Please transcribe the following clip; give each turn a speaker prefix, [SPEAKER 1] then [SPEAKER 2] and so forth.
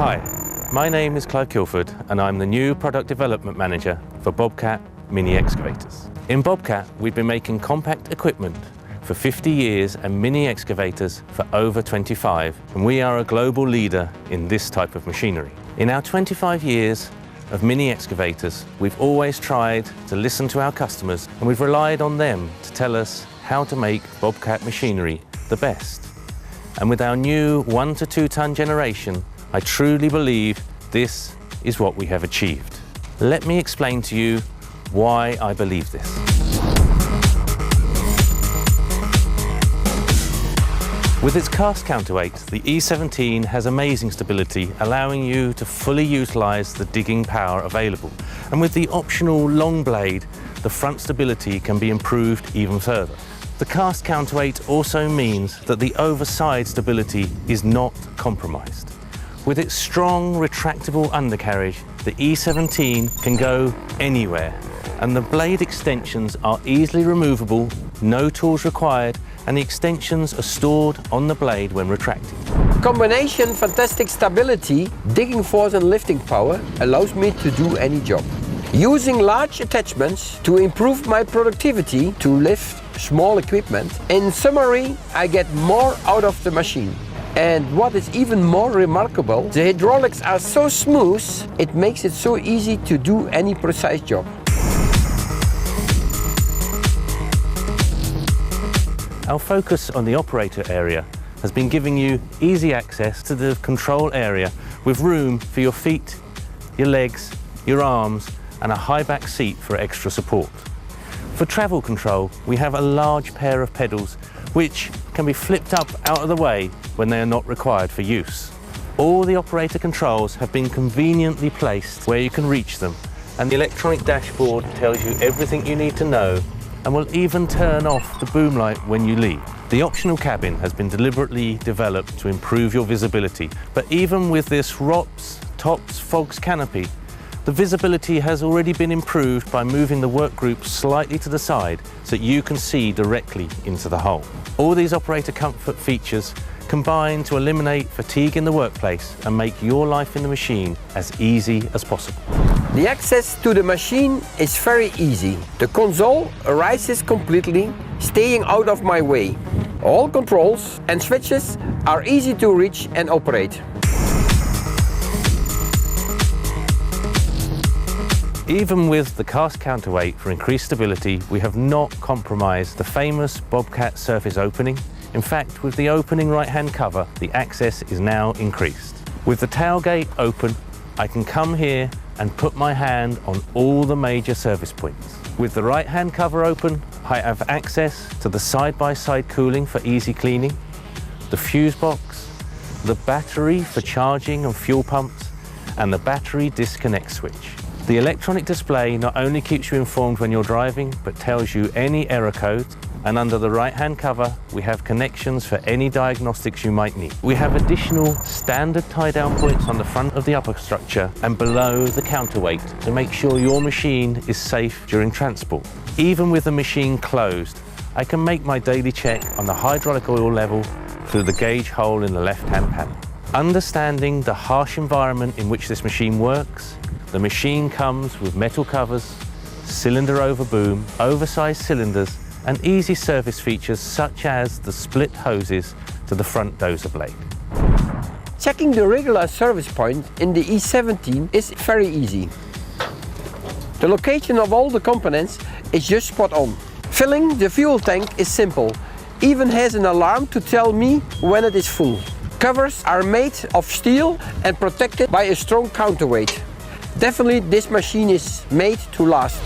[SPEAKER 1] Hi, my name is Clive Kilford and I'm the new Product Development Manager for Bobcat mini excavators. In Bobcat, we've been making compact equipment for 50 years and mini excavators for over 25, and we are a global leader in this type of machinery. In our 25 years of mini excavators, we've always tried to listen to our customers, and we've relied on them to tell us how to make Bobcat machinery the best. And with our new 1 to 2 ton generation, I truly believe this is what we have achieved. Let me explain to you why I believe this. With its cast counterweight, the E17 has amazing stability, allowing you to fully utilize the digging power available. And with the optional long blade, the front stability can be improved even further. The cast counterweight also means that the overside stability is not compromised. With its strong, retractable undercarriage, the E17 can go anywhere, and the blade extensions are easily removable, no tools required, and the extensions are stored on the blade when retracted.
[SPEAKER 2] Combination fantastic stability, digging force and lifting power allows me to do any job. Using large attachments to improve my productivity to lift small equipment. In summary, I get more out of the machine. And what is even more remarkable, the hydraulics are so smooth, it makes it so easy to do any precise job.
[SPEAKER 1] Our focus on the operator area has been giving you easy access to the control area with room for your feet, your legs, your arms, and a high back seat for extra support. For travel control, we have a large pair of pedals which can be flipped up out of the way when they are not required for use. All the operator controls have been conveniently placed where you can reach them, and the electronic dashboard tells you everything you need to know and will even turn off the boom light when you leave. The optional cabin has been deliberately developed to improve your visibility, but even with this ROPS TOPS FOGS canopy, the visibility has already been improved by moving the work group slightly to the side so that you can see directly into the hole. All these operator comfort features combine to eliminate fatigue in the workplace and make your life in the machine as easy as possible.
[SPEAKER 2] The access to the machine is very easy. The console arises completely, staying out of my way. All controls and switches are easy to reach and operate.
[SPEAKER 1] Even with the cast counterweight for increased stability, we have not compromised the famous Bobcat surface opening. In fact, with the opening right-hand cover, the access is now increased. With the tailgate open, I can come here and put my hand on all the major service points. With the right-hand cover open, I have access to the side-by-side cooling for easy cleaning, the fuse box, the battery for charging and fuel pumps, and the battery disconnect switch. The electronic display not only keeps you informed when you're driving, but tells you any error codes, and under the right-hand cover, we have connections for any diagnostics you might need. We have additional standard tie-down points on the front of the upper structure and below the counterweight to make sure your machine is safe during transport. Even with the machine closed, I can make my daily check on the hydraulic oil level through the gauge hole in the left-hand panel. Understanding the harsh environment in which this machine works, the machine comes with metal covers, cylinder over boom, oversized cylinders, and easy service features such as the split hoses to the front dozer blade.
[SPEAKER 2] Checking the regular service point in the E17 is very easy. The location of all the components is just spot on. Filling the fuel tank is simple, even has an alarm to tell me when it is full. Covers are made of steel and protected by a strong counterweight. Definitely this machine is made to last.